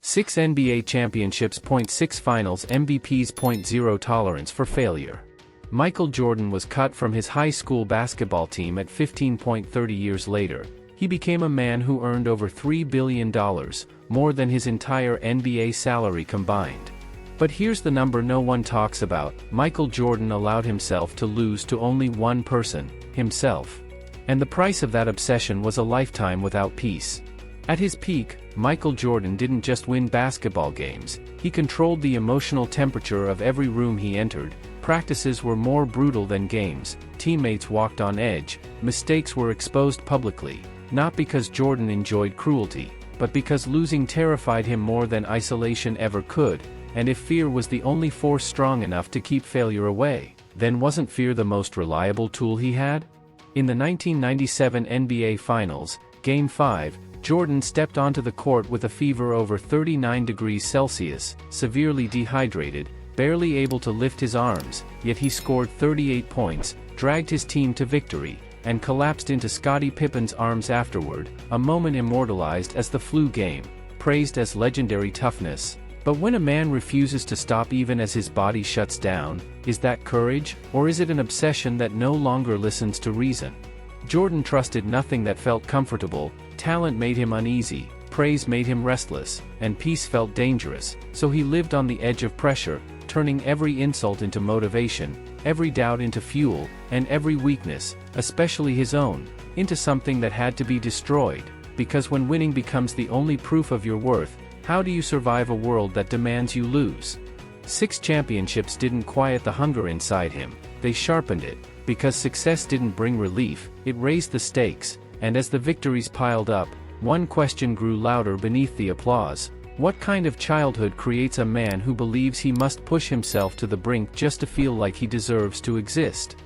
6 NBA championships. 6 Finals MVPs. 0 tolerance for failure. Michael Jordan was cut from his high school basketball team at 15. 30 years later, he became a man who earned over $3 billion, more than his entire NBA salary combined. But here's the number no one talks about: Michael Jordan allowed himself to lose to only one person, himself. And the price of that obsession was a lifetime without peace. At his peak, Michael Jordan didn't just win basketball games, he controlled the emotional temperature of every room he entered. Practices were more brutal than games, teammates walked on edge, mistakes were exposed publicly, not because Jordan enjoyed cruelty, but because losing terrified him more than isolation ever could. And if fear was the only force strong enough to keep failure away, then wasn't fear the most reliable tool he had? In the 1997 NBA Finals, Game 5, Jordan stepped onto the court with a fever over 39 degrees Celsius, severely dehydrated, barely able to lift his arms, yet he scored 38 points, dragged his team to victory, and collapsed into Scottie Pippen's arms afterward, a moment immortalized as the flu game, praised as legendary toughness. But when a man refuses to stop even as his body shuts down, is that courage, or is it an obsession that no longer listens to reason? Jordan trusted nothing that felt comfortable. Talent made him uneasy, praise made him restless, and peace felt dangerous, so he lived on the edge of pressure, turning every insult into motivation, every doubt into fuel, and every weakness, especially his own, into something that had to be destroyed. Because when winning becomes the only proof of your worth, how do you survive a world that demands you lose? 6 championships didn't quiet the hunger inside him, they sharpened it. Because success didn't bring relief, it raised the stakes, and as the victories piled up, one question grew louder beneath the applause: what kind of childhood creates a man who believes he must push himself to the brink just to feel like he deserves to exist?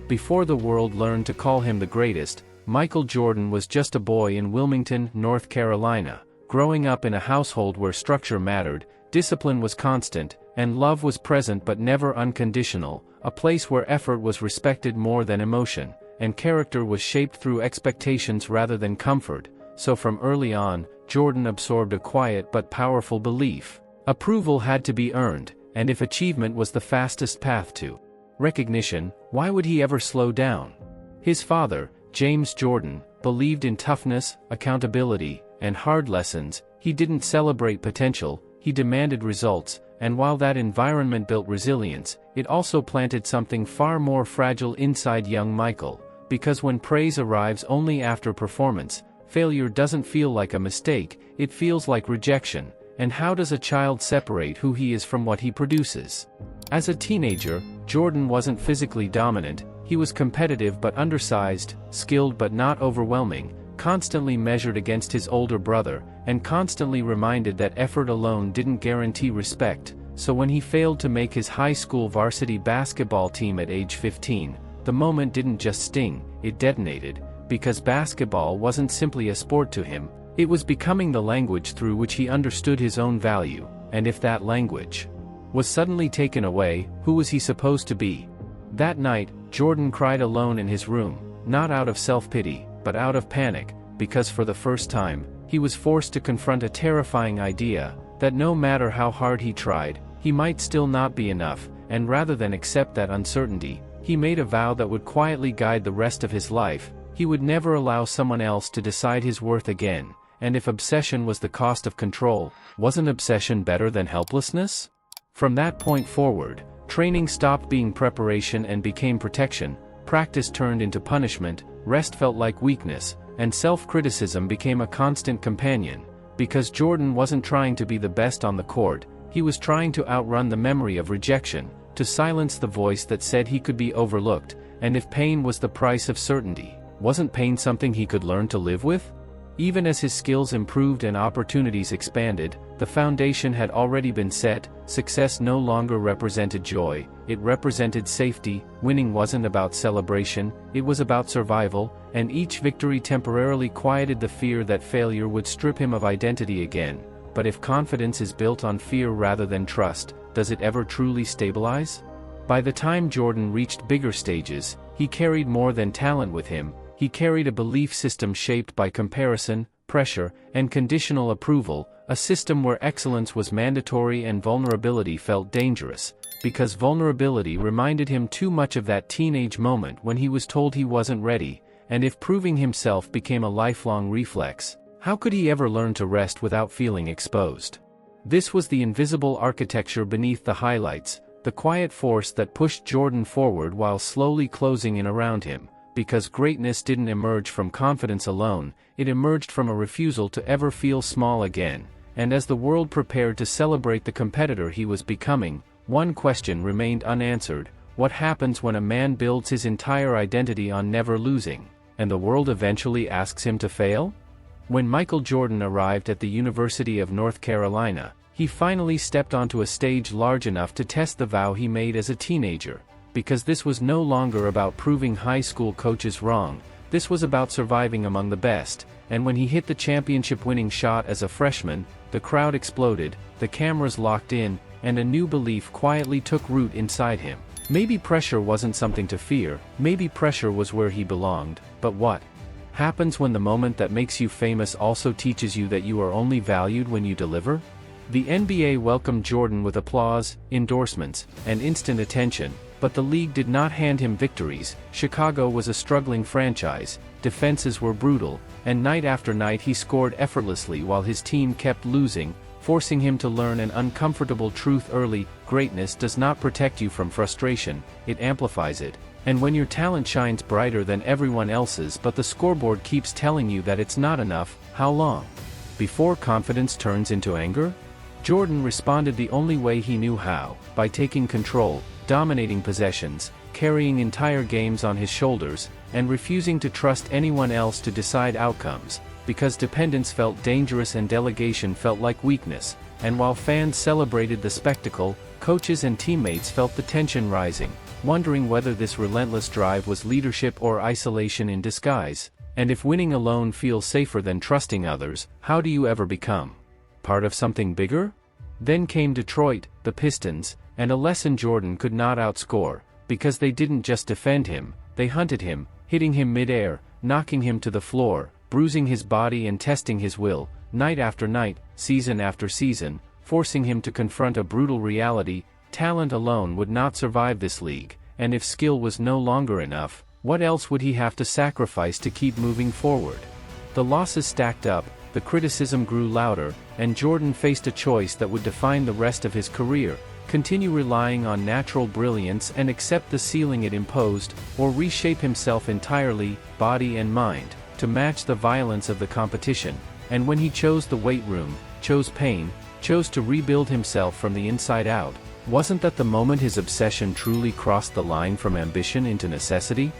Before the world learned to call him the greatest, Michael Jordan was just a boy in Wilmington, North Carolina, growing up in a household where structure mattered, discipline was constant, and love was present but never unconditional, a place where effort was respected more than emotion, and character was shaped through expectations rather than comfort. So from early on, Jordan absorbed a quiet but powerful belief: approval had to be earned, and if achievement was the fastest path to recognition, why would he ever slow down? His father, James Jordan, believed in toughness, accountability, and hard lessons. He didn't celebrate potential, he demanded results, and while that environment built resilience, it also planted something far more fragile inside young Michael. Because when praise arrives only after performance, failure doesn't feel like a mistake, it feels like rejection. And how does a child separate who he is from what he produces? As a teenager, Jordan wasn't physically dominant, he was competitive but undersized, skilled but not overwhelming, constantly measured against his older brother, and constantly reminded that effort alone didn't guarantee respect. So when he failed to make his high school varsity basketball team at age 15, the moment didn't just sting, it detonated. Because basketball wasn't simply a sport to him, it was becoming the language through which he understood his own value. And if that language was suddenly taken away, who was he supposed to be? That night, Jordan cried alone in his room, not out of self-pity, but out of panic, because for the first time, he was forced to confront a terrifying idea, that no matter how hard he tried, he might still not be enough. And rather than accept that uncertainty, he made a vow that would quietly guide the rest of his life: he would never allow someone else to decide his worth again. And if obsession was the cost of control, wasn't obsession better than helplessness? From that point forward, training stopped being preparation and became protection, practice turned into punishment, rest felt like weakness, and self-criticism became a constant companion. Because Jordan wasn't trying to be the best on the court, he was trying to outrun the memory of rejection, to silence the voice that said he could be overlooked. And if pain was the price of certainty, wasn't pain something he could learn to live with? Even as his skills improved and opportunities expanded, the foundation had already been set. Success no longer represented joy, it represented safety. Winning wasn't about celebration, it was about survival, and each victory temporarily quieted the fear that failure would strip him of identity again. But if confidence is built on fear rather than trust, does it ever truly stabilize? By the time Jordan reached bigger stages, he carried more than talent with him. He carried a belief system shaped by comparison, pressure, and conditional approval, a system where excellence was mandatory and vulnerability felt dangerous, because vulnerability reminded him too much of that teenage moment when he was told he wasn't ready, and if proving himself became a lifelong reflex, how could he ever learn to rest without feeling exposed? This was the invisible architecture beneath the highlights, the quiet force that pushed Jordan forward while slowly closing in around him, because greatness didn't emerge from confidence alone, it emerged from a refusal to ever feel small again, and as the world prepared to celebrate the competitor he was becoming, one question remained unanswered: what happens when a man builds his entire identity on never losing, and the world eventually asks him to fail? When Michael Jordan arrived at the University of North Carolina, he finally stepped onto a stage large enough to test the vow he made as a teenager, because this was no longer about proving high school coaches wrong, this was about surviving among the best, and when he hit the championship-winning shot as a freshman, the crowd exploded, the cameras locked in, and a new belief quietly took root inside him. Maybe pressure wasn't something to fear, maybe pressure was where he belonged, but what happens when the moment that makes you famous also teaches you that you are only valued when you deliver? The NBA welcomed Jordan with applause, endorsements, and instant attention, but the league did not hand him victories. Chicago was a struggling franchise, defenses were brutal, and night after night he scored effortlessly while his team kept losing, forcing him to learn an uncomfortable truth early: greatness does not protect you from frustration, it amplifies it. And when your talent shines brighter than everyone else's but the scoreboard keeps telling you that it's not enough, how long before confidence turns into anger? Jordan responded the only way he knew how, by taking control, dominating possessions, carrying entire games on his shoulders, and refusing to trust anyone else to decide outcomes, because dependence felt dangerous and delegation felt like weakness, and while fans celebrated the spectacle, coaches and teammates felt the tension rising, wondering whether this relentless drive was leadership or isolation in disguise. And if winning alone feels safer than trusting others, how do you ever become part of something bigger? Then came Detroit, the Pistons, and a lesson Jordan could not outscore, because they didn't just defend him, they hunted him, hitting him mid-air, knocking him to the floor, bruising his body and testing his will, night after night, season after season, forcing him to confront a brutal reality: talent alone would not survive this league, and if skill was no longer enough, what else would he have to sacrifice to keep moving forward? The losses stacked up, the criticism grew louder, and Jordan faced a choice that would define the rest of his career: continue relying on natural brilliance and accept the ceiling it imposed, or reshape himself entirely, body and mind, to match the violence of the competition. And when he chose the weight room, chose pain, chose to rebuild himself from the inside out, wasn't that the moment his obsession truly crossed the line from ambition into necessity?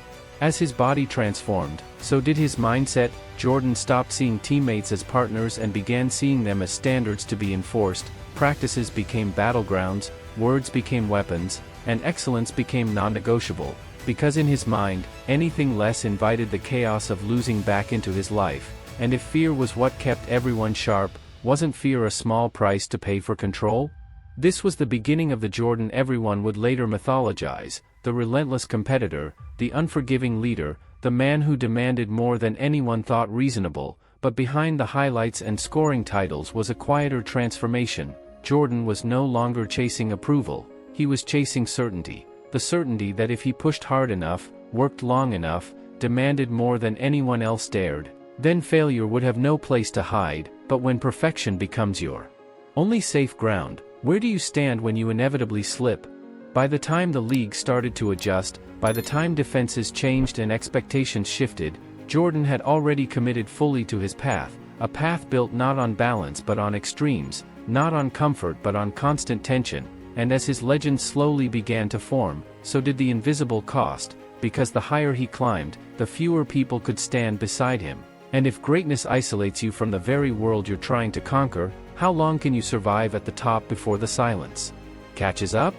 As his body transformed, so did his mindset. Jordan stopped seeing teammates as partners and began seeing them as standards to be enforced. Practices became battlegrounds, words became weapons, and excellence became non-negotiable, because in his mind, anything less invited the chaos of losing back into his life. And if fear was what kept everyone sharp, wasn't fear a small price to pay for control? This was the beginning of the Jordan everyone would later mythologize: the relentless competitor, the unforgiving leader, the man who demanded more than anyone thought reasonable. But behind the highlights and scoring titles was a quieter transformation. Jordan was no longer chasing approval, he was chasing certainty. The certainty that if he pushed hard enough, worked long enough, demanded more than anyone else dared, then failure would have no place to hide. But when perfection becomes your only safe ground, where do you stand when you inevitably slip? By the time the league started to adjust, by the time defenses changed and expectations shifted, Jordan had already committed fully to his path, a path built not on balance but on extremes, not on comfort but on constant tension. And as his legend slowly began to form, so did the invisible cost, because the higher he climbed, the fewer people could stand beside him. And if greatness isolates you from the very world you're trying to conquer, how long can you survive at the top before the silence catches up?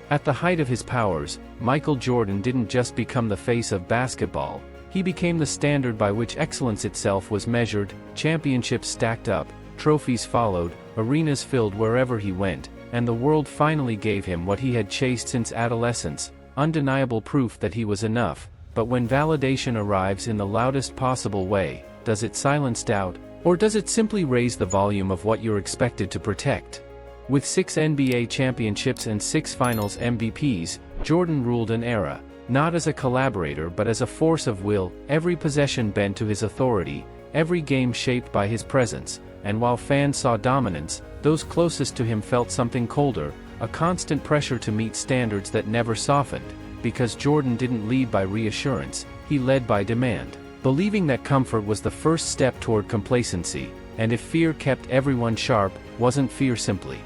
At the height of his powers, Michael Jordan didn't just become the face of basketball, he became the standard by which excellence itself was measured. Championships stacked up, trophies followed, arenas filled wherever he went, and the world finally gave him what he had chased since adolescence: undeniable proof that he was enough. But when validation arrives in the loudest possible way, does it silence doubt? Or does it simply raise the volume of what you're expected to protect? With 6 NBA championships and 6 finals MVPs, Jordan ruled an era, not as a collaborator but as a force of will, every possession bent to his authority, every game shaped by his presence, and while fans saw dominance, those closest to him felt something colder, a constant pressure to meet standards that never softened, because Jordan didn't lead by reassurance, he led by demand, believing that comfort was the first step toward complacency, and if fear kept everyone sharp, wasn't fear simply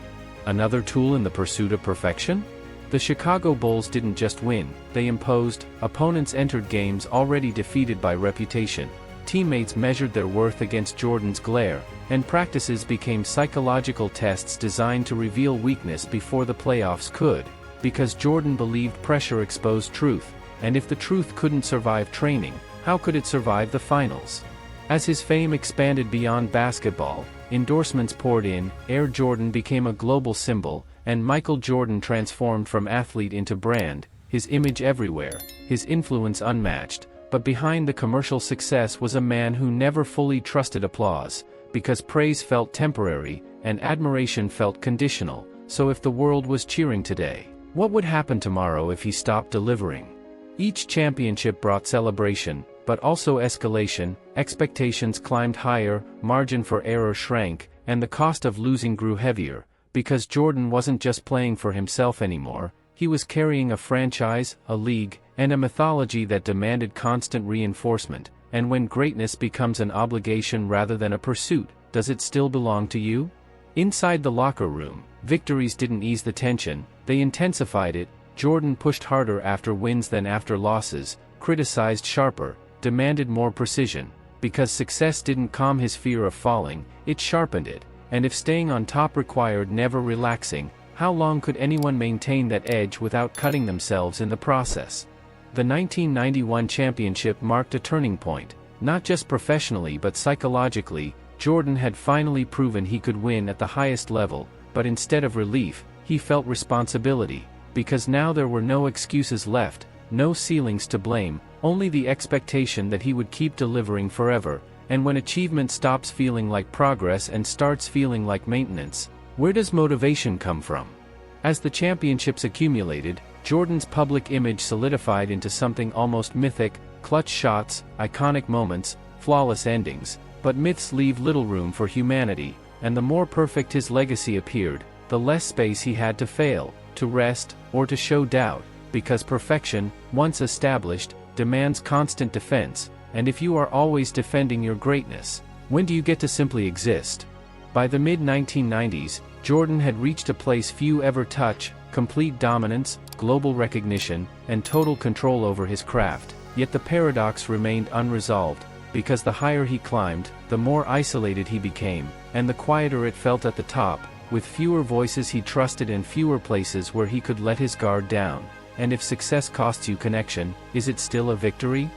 another tool in the pursuit of perfection? The Chicago Bulls didn't just win, they imposed, opponents entered games already defeated by reputation, teammates measured their worth against Jordan's glare, and practices became psychological tests designed to reveal weakness before the playoffs could, because Jordan believed pressure exposed truth, and if the truth couldn't survive training, how could it survive the finals? As his fame expanded beyond basketball, endorsements poured in, Air Jordan became a global symbol, and Michael Jordan transformed from athlete into brand, his image everywhere, his influence unmatched, but behind the commercial success was a man who never fully trusted applause, because praise felt temporary, and admiration felt conditional, so if the world was cheering today, what would happen tomorrow if he stopped delivering? Each championship brought celebration, but also escalation, expectations climbed higher, margin for error shrank, and the cost of losing grew heavier, because Jordan wasn't just playing for himself anymore, he was carrying a franchise, a league, and a mythology that demanded constant reinforcement, and when greatness becomes an obligation rather than a pursuit, does it still belong to you? Inside the locker room, victories didn't ease the tension, they intensified it. Jordan pushed harder after wins than after losses, criticized sharper, demanded more precision, because success didn't calm his fear of falling, it sharpened it, and if staying on top required never relaxing, how long could anyone maintain that edge without cutting themselves in the process? The 1991 championship marked a turning point, not just professionally but psychologically. Jordan had finally proven he could win at the highest level, but instead of relief, he felt responsibility, because now there were no excuses left, no ceilings to blame, only the expectation that he would keep delivering forever, and when achievement stops feeling like progress and starts feeling like maintenance, where does motivation come from? As the championships accumulated, Jordan's public image solidified into something almost mythic, clutch shots, iconic moments, flawless endings, but myths leave little room for humanity, and the more perfect his legacy appeared, the less space he had to fail, to rest, or to show doubt, because perfection, once established, demands constant defense, and if you are always defending your greatness, when do you get to simply exist? By the mid-1990s, Jordan had reached a place few ever touch, complete dominance, global recognition, and total control over his craft, yet the paradox remained unresolved, because the higher he climbed, the more isolated he became, and the quieter it felt at the top, with fewer voices he trusted and fewer places where he could let his guard down. And if success costs you connection, is it still a victory?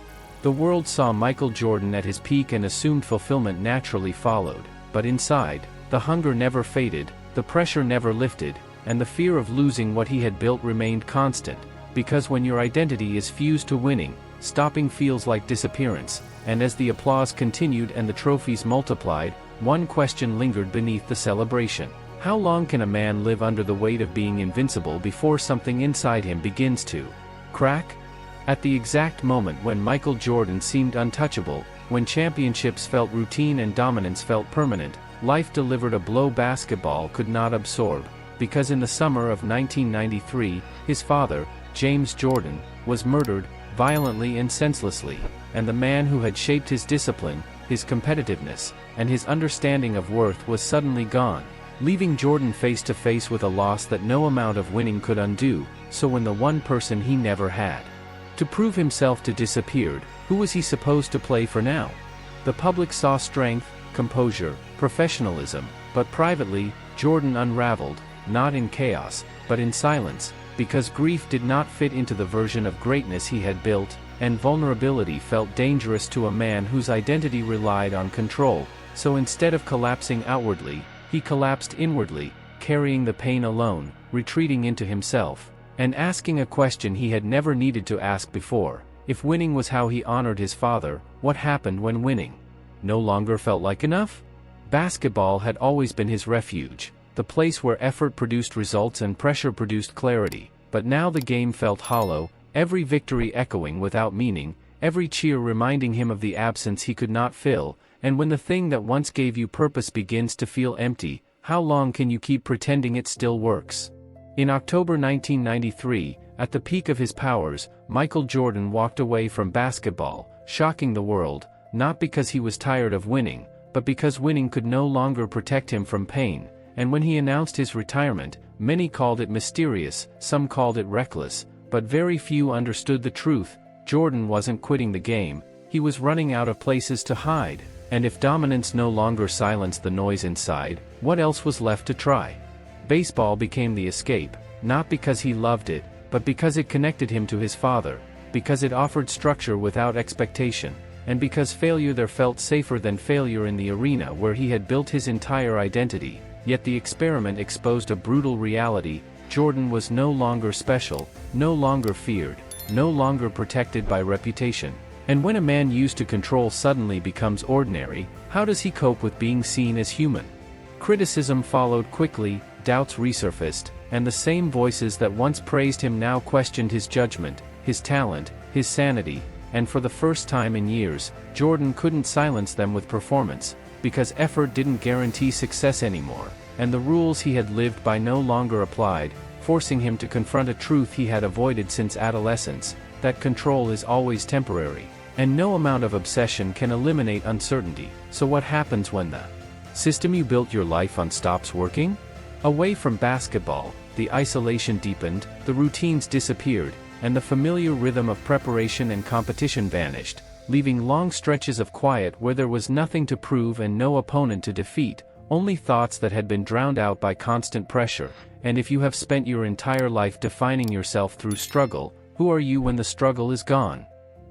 The world saw Michael Jordan at his peak and assumed fulfillment naturally followed, but inside, the hunger never faded, the pressure never lifted, and the fear of losing what he had built remained constant, because when your identity is fused to winning, stopping feels like disappearance, and as the applause continued and the trophies multiplied, one question lingered beneath the celebration. How long can a man live under the weight of being invincible before something inside him begins to crack? At the exact moment when Michael Jordan seemed untouchable, when championships felt routine and dominance felt permanent, life delivered a blow basketball could not absorb, because in the summer of 1993, his father, James Jordan, was murdered, violently and senselessly, and the man who had shaped his discipline, his competitiveness, and his understanding of worth was suddenly gone, leaving Jordan face to face with a loss that no amount of winning could undo. So when the one person he never had to prove himself to disappeared, who was he supposed to play for now? The public saw strength, composure, professionalism, but privately, Jordan unraveled, not in chaos, but in silence, because grief did not fit into the version of greatness he had built, and vulnerability felt dangerous to a man whose identity relied on control. So instead of collapsing outwardly, he collapsed inwardly, carrying the pain alone, retreating into himself, and asking a question he had never needed to ask before. If winning was how he honored his father, what happened when winning no longer felt like enough? Basketball had always been his refuge, the place where effort produced results and pressure produced clarity, but now the game felt hollow, every victory echoing without meaning, every cheer reminding him of the absence he could not fill, and when the thing that once gave you purpose begins to feel empty, how long can you keep pretending it still works? In October 1993, at the peak of his powers, Michael Jordan walked away from basketball, shocking the world, not because he was tired of winning, but because winning could no longer protect him from pain, and when he announced his retirement, many called it mysterious, some called it reckless, but very few understood the truth. Jordan wasn't quitting the game, he was running out of places to hide, and if dominance no longer silenced the noise inside, what else was left to try? Baseball became the escape, not because he loved it, but because it connected him to his father, because it offered structure without expectation, and because failure there felt safer than failure in the arena where he had built his entire identity. Yet the experiment exposed a brutal reality: Jordan was no longer special, no longer feared, no longer protected by reputation. And when a man used to control suddenly becomes ordinary, how does he cope with being seen as human? Criticism followed quickly, doubts resurfaced, and the same voices that once praised him now questioned his judgment, his talent, his sanity, and for the first time in years, Jordan couldn't silence them with performance, because effort didn't guarantee success anymore, and the rules he had lived by no longer applied, forcing him to confront a truth he had avoided since adolescence, that control is always temporary, and no amount of obsession can eliminate uncertainty. So what happens when the system you built your life on stops working? Away from basketball, the isolation deepened, the routines disappeared, and the familiar rhythm of preparation and competition vanished, leaving long stretches of quiet where there was nothing to prove and no opponent to defeat, only thoughts that had been drowned out by constant pressure. And if you have spent your entire life defining yourself through struggle, who are you when the struggle is gone?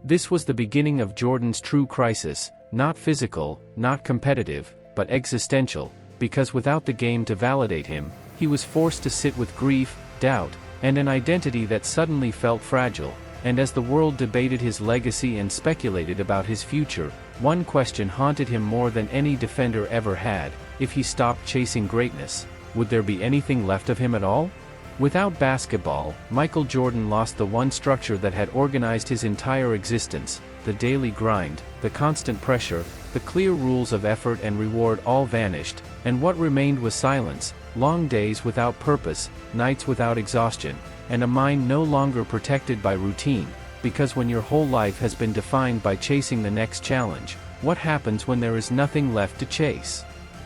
This was the beginning of Jordan's true crisis, not physical, not competitive, but existential, because without the game to validate him, he was forced to sit with grief, doubt, and an identity that suddenly felt fragile. And as the world debated his legacy and speculated about his future, one question haunted him more than any defender ever had: if he stopped chasing greatness, would there be anything left of him at all? Without basketball, Michael Jordan lost the one structure that had organized his entire existence: the daily grind, the constant pressure, the clear rules of effort and reward all vanished, and what remained was silence, long days without purpose, nights without exhaustion, and a mind no longer protected by routine. Because when your whole life has been defined by chasing the next challenge, what happens when there is nothing left to chase?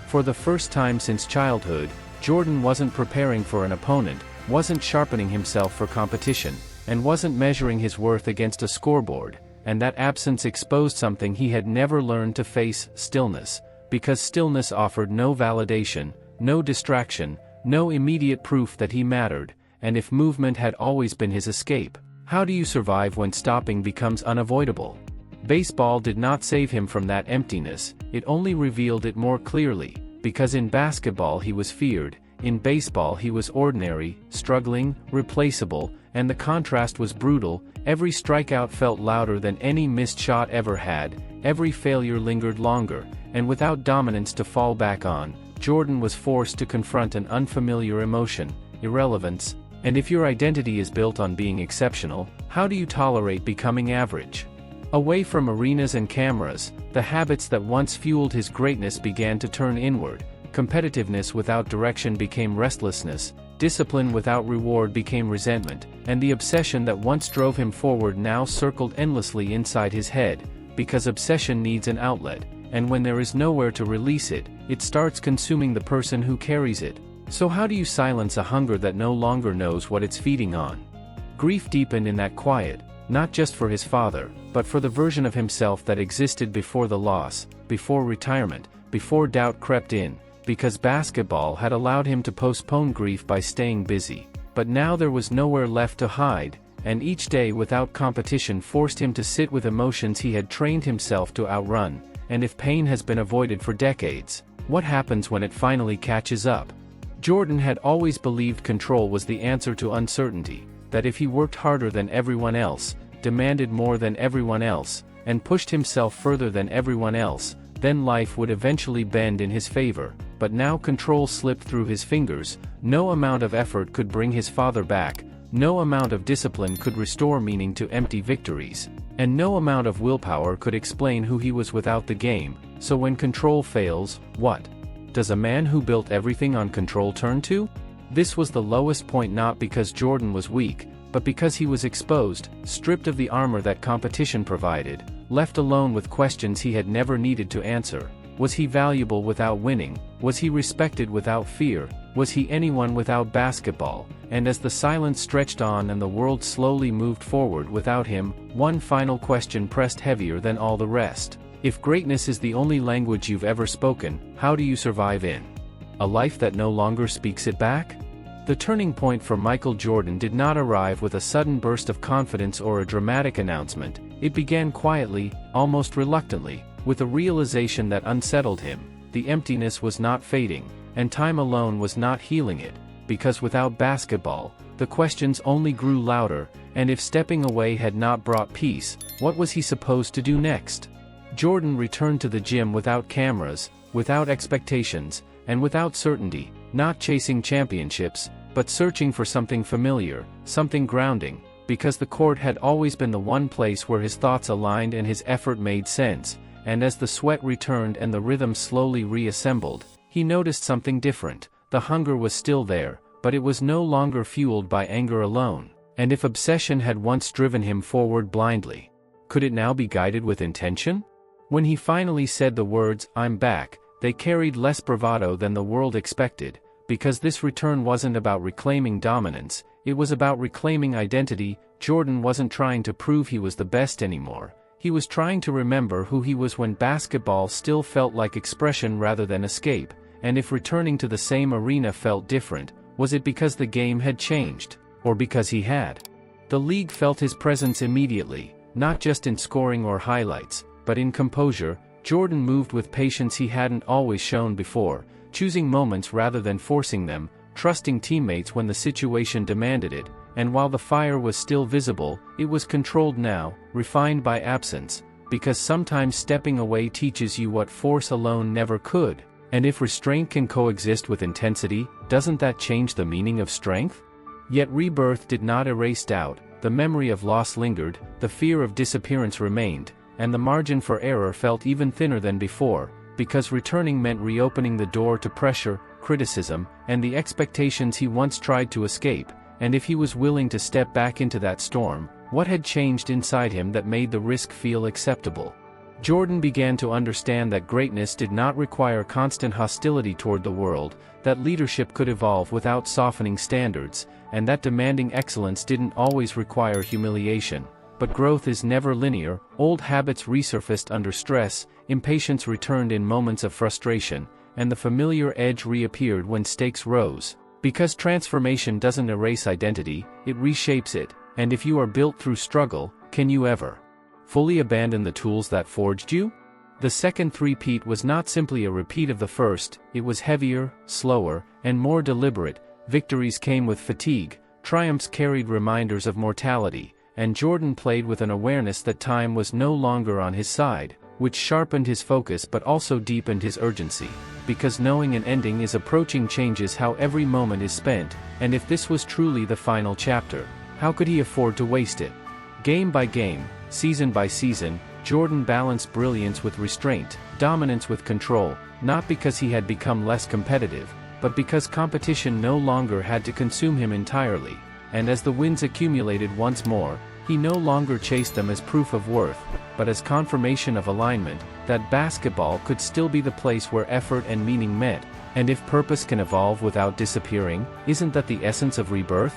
For the first time since childhood, Jordan wasn't preparing for an opponent, wasn't sharpening himself for competition, and wasn't measuring his worth against a scoreboard, and that absence exposed something he had never learned to face: stillness. Because stillness offered no validation, no distraction, no immediate proof that he mattered, and if movement had always been his escape, how do you survive when stopping becomes unavoidable? Baseball did not save him from that emptiness, it only revealed it more clearly, because in basketball he was feared, in baseball he was ordinary, struggling, replaceable, and the contrast was brutal. Every strikeout felt louder than any missed shot ever had, every failure lingered longer, and without dominance to fall back on, Jordan was forced to confront an unfamiliar emotion: irrelevance. And if your identity is built on being exceptional, how do you tolerate becoming average? Away from arenas and cameras, the habits that once fueled his greatness began to turn inward. Competitiveness without direction became restlessness, discipline without reward became resentment, and the obsession that once drove him forward now circled endlessly inside his head, because obsession needs an outlet, and when there is nowhere to release it, it starts consuming the person who carries it. So how do you silence a hunger that no longer knows what it's feeding on? Grief deepened in that quiet, not just for his father, but for the version of himself that existed before the loss, before retirement, before doubt crept in, because basketball had allowed him to postpone grief by staying busy. But now there was nowhere left to hide, and each day without competition forced him to sit with emotions he had trained himself to outrun. And if pain has been avoided for decades, what happens when it finally catches up? Jordan had always believed control was the answer to uncertainty, that if he worked harder than everyone else, demanded more than everyone else, and pushed himself further than everyone else, then life would eventually bend in his favor, but now control slipped through his fingers. No amount of effort could bring his father back, no amount of discipline could restore meaning to empty victories, and no amount of willpower could explain who he was without the game. So when control fails, what does a man who built everything on control turn to? This was the lowest point, not because Jordan was weak, but because he was exposed, stripped of the armor that competition provided, left alone with questions he had never needed to answer. Was he valuable without winning? Was he respected without fear? Was he anyone without basketball? And as the silence stretched on and the world slowly moved forward without him, one final question pressed heavier than all the rest. If greatness is the only language you've ever spoken, how do you survive in a life that no longer speaks it back? The turning point for Michael Jordan did not arrive with a sudden burst of confidence or a dramatic announcement. It began quietly, almost reluctantly, with a realization that unsettled him. The emptiness was not fading, and time alone was not healing it, because without basketball, the questions only grew louder, and if stepping away had not brought peace, what was he supposed to do next? Jordan returned to the gym without cameras, without expectations, and without certainty, not chasing championships, but searching for something familiar, something grounding, because the court had always been the one place where his thoughts aligned and his effort made sense. And as the sweat returned and the rhythm slowly reassembled, he noticed something different. The hunger was still there, but it was no longer fueled by anger alone. And if obsession had once driven him forward blindly, could it now be guided with intention? When he finally said the words, "I'm back," they carried less bravado than the world expected, because this return wasn't about reclaiming dominance, it was about reclaiming identity. Jordan wasn't trying to prove he was the best anymore. He was trying to remember who he was when basketball still felt like expression rather than escape. And if returning to the same arena felt different, was it because the game had changed, or because he had? The league felt his presence immediately, not just in scoring or highlights, but in composure. Jordan moved with patience he hadn't always shown before, choosing moments rather than forcing them, trusting teammates when the situation demanded it, and while the fire was still visible, it was controlled now, refined by absence, because sometimes stepping away teaches you what force alone never could. And if restraint can coexist with intensity, doesn't that change the meaning of strength? Yet rebirth did not erase doubt, the memory of loss lingered, the fear of disappearance remained, and the margin for error felt even thinner than before, because returning meant reopening the door to pressure, criticism, and the expectations he once tried to escape. And if he was willing to step back into that storm, what had changed inside him that made the risk feel acceptable? Jordan began to understand that greatness did not require constant hostility toward the world, that leadership could evolve without softening standards, and that demanding excellence didn't always require humiliation. But growth is never linear. Old habits resurfaced under stress, impatience returned in moments of frustration, and the familiar edge reappeared when stakes rose. Because transformation doesn't erase identity, it reshapes it, and if you are built through struggle, can you ever fully abandon the tools that forged you? The second three-peat was not simply a repeat of the first, it was heavier, slower, and more deliberate. Victories came with fatigue, triumphs carried reminders of mortality, and Jordan played with an awareness that time was no longer on his side, which sharpened his focus but also deepened his urgency. Because knowing an ending is approaching changes how every moment is spent, and if this was truly the final chapter, how could he afford to waste it? Game by game, season by season, Jordan balanced brilliance with restraint, dominance with control, not because he had become less competitive, but because competition no longer had to consume him entirely. And as the wins accumulated once more, he no longer chased them as proof of worth, but as confirmation of alignment, that basketball could still be the place where effort and meaning met. And if purpose can evolve without disappearing, isn't that the essence of rebirth?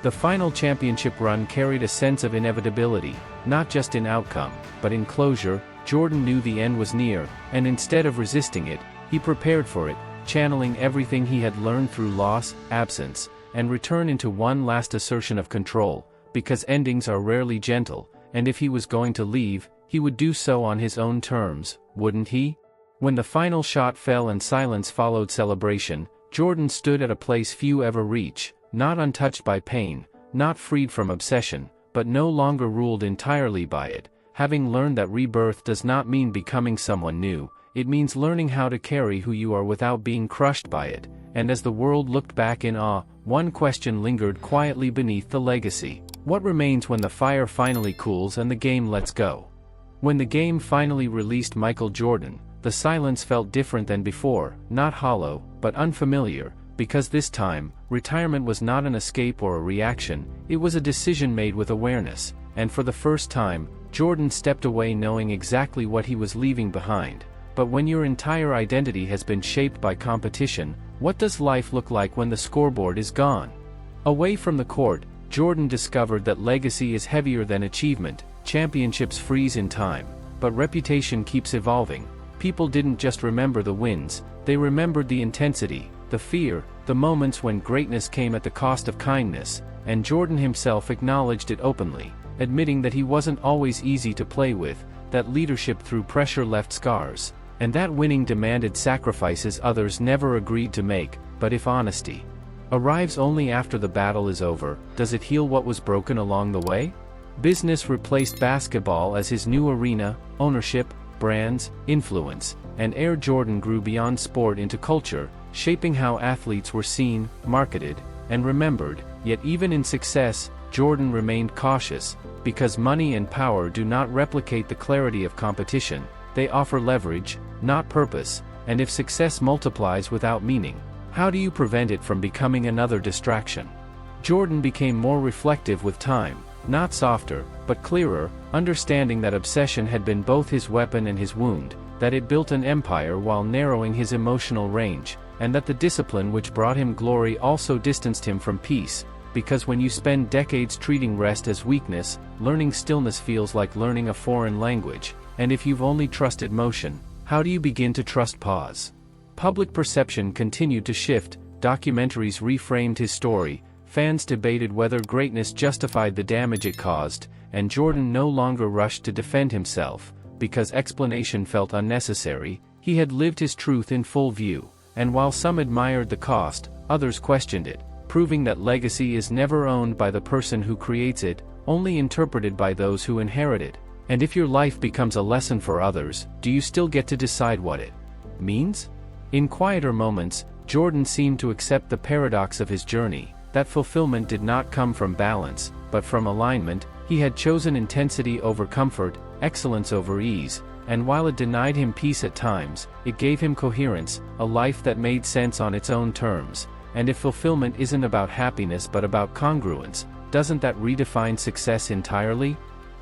The final championship run carried a sense of inevitability, not just in outcome, but in closure. Jordan knew the end was near, and instead of resisting it, he prepared for it, channeling everything he had learned through loss, absence, and return into one last assertion of control. Because endings are rarely gentle, and if he was going to leave, he would do so on his own terms, wouldn't he? When the final shot fell and silence followed celebration, Jordan stood at a place few ever reach, not untouched by pain, not freed from obsession, but no longer ruled entirely by it, having learned that rebirth does not mean becoming someone new, it means learning how to carry who you are without being crushed by it. And as the world looked back in awe, one question lingered quietly beneath the legacy. What remains when the fire finally cools and the game lets go? When the game finally released Michael Jordan, the silence felt different than before, not hollow, but unfamiliar, because this time, retirement was not an escape or a reaction, it was a decision made with awareness, and for the first time, Jordan stepped away knowing exactly what he was leaving behind. But when your entire identity has been shaped by competition, what does life look like when the scoreboard is gone? Away from the court, Jordan discovered that legacy is heavier than achievement. Championships freeze in time, but reputation keeps evolving. People didn't just remember the wins, they remembered the intensity, the fear, the moments when greatness came at the cost of kindness, and Jordan himself acknowledged it openly, admitting that he wasn't always easy to play with, that leadership through pressure left scars, and that winning demanded sacrifices others never agreed to make. But if honesty arrives only after the battle is over, does it heal what was broken along the way? Business replaced basketball as his new arena, ownership, brands, influence, and Air Jordan grew beyond sport into culture, shaping how athletes were seen, marketed, and remembered. Yet even in success, Jordan remained cautious, because money and power do not replicate the clarity of competition, they offer leverage, not purpose, and if success multiplies without meaning, how do you prevent it from becoming another distraction? Jordan became more reflective with time, not softer, but clearer, understanding that obsession had been both his weapon and his wound, that it built an empire while narrowing his emotional range, and that the discipline which brought him glory also distanced him from peace, because when you spend decades treating rest as weakness, learning stillness feels like learning a foreign language, and if you've only trusted motion, how do you begin to trust pause? Public perception continued to shift, documentaries reframed his story, fans debated whether greatness justified the damage it caused, and Jordan no longer rushed to defend himself, because explanation felt unnecessary. He had lived his truth in full view, and while some admired the cost, others questioned it, proving that legacy is never owned by the person who creates it, only interpreted by those who inherit it. And if your life becomes a lesson for others, do you still get to decide what it means? In quieter moments, Jordan seemed to accept the paradox of his journey, that fulfillment did not come from balance, but from alignment. He had chosen intensity over comfort, excellence over ease, and while it denied him peace at times, it gave him coherence, a life that made sense on its own terms. And if fulfillment isn't about happiness but about congruence, doesn't that redefine success entirely?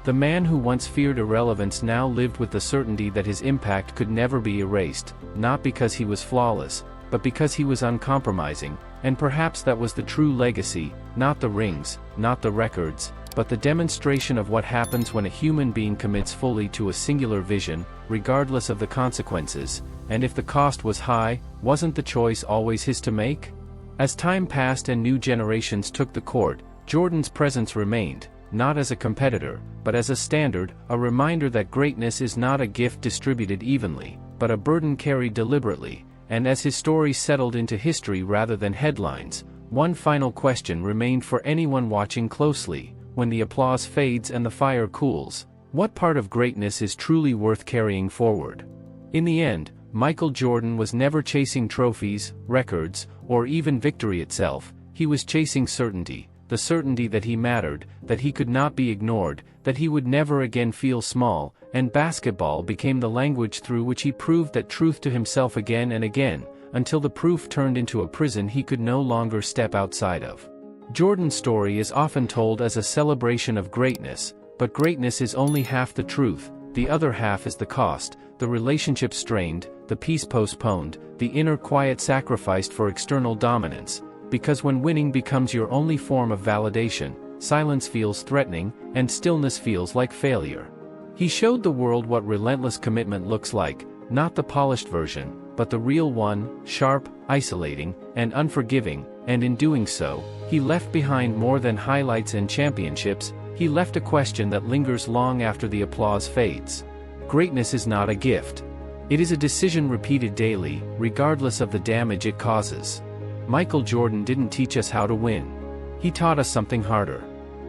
The man who once feared irrelevance now lived with the certainty that his impact could never be erased, not because he was flawless, but because he was uncompromising, and perhaps that was the true legacy, not the rings, not the records, but the demonstration of what happens when a human being commits fully to a singular vision, regardless of the consequences. And if the cost was high, wasn't the choice always his to make? As time passed and new generations took the court, Jordan's presence remained, not as a competitor, but as a standard, a reminder that greatness is not a gift distributed evenly, but a burden carried deliberately. And as his story settled into history rather than headlines, one final question remained for anyone watching closely. When the applause fades and the fire cools, what part of greatness is truly worth carrying forward? In the end, Michael Jordan was never chasing trophies, records, or even victory itself. He was chasing certainty, the certainty that he mattered, that he could not be ignored, that he would never again feel small, and basketball became the language through which he proved that truth to himself again and again, until the proof turned into a prison he could no longer step outside of. Jordan's story is often told as a celebration of greatness, but greatness is only half the truth. The other half is the cost, the relationship strained, the peace postponed, the inner quiet sacrificed for external dominance. Because when winning becomes your only form of validation, silence feels threatening, and stillness feels like failure. He showed the world what relentless commitment looks like, not the polished version, but the real one, sharp, isolating, and unforgiving, and in doing so, he left behind more than highlights and championships. He left a question that lingers long after the applause fades. Greatness is not a gift. It is a decision repeated daily, regardless of the damage it causes. Michael Jordan didn't teach us how to win. He taught us something harder.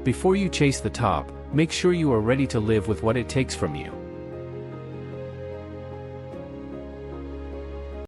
Before you chase the top, make sure you are ready to live with what it takes from you.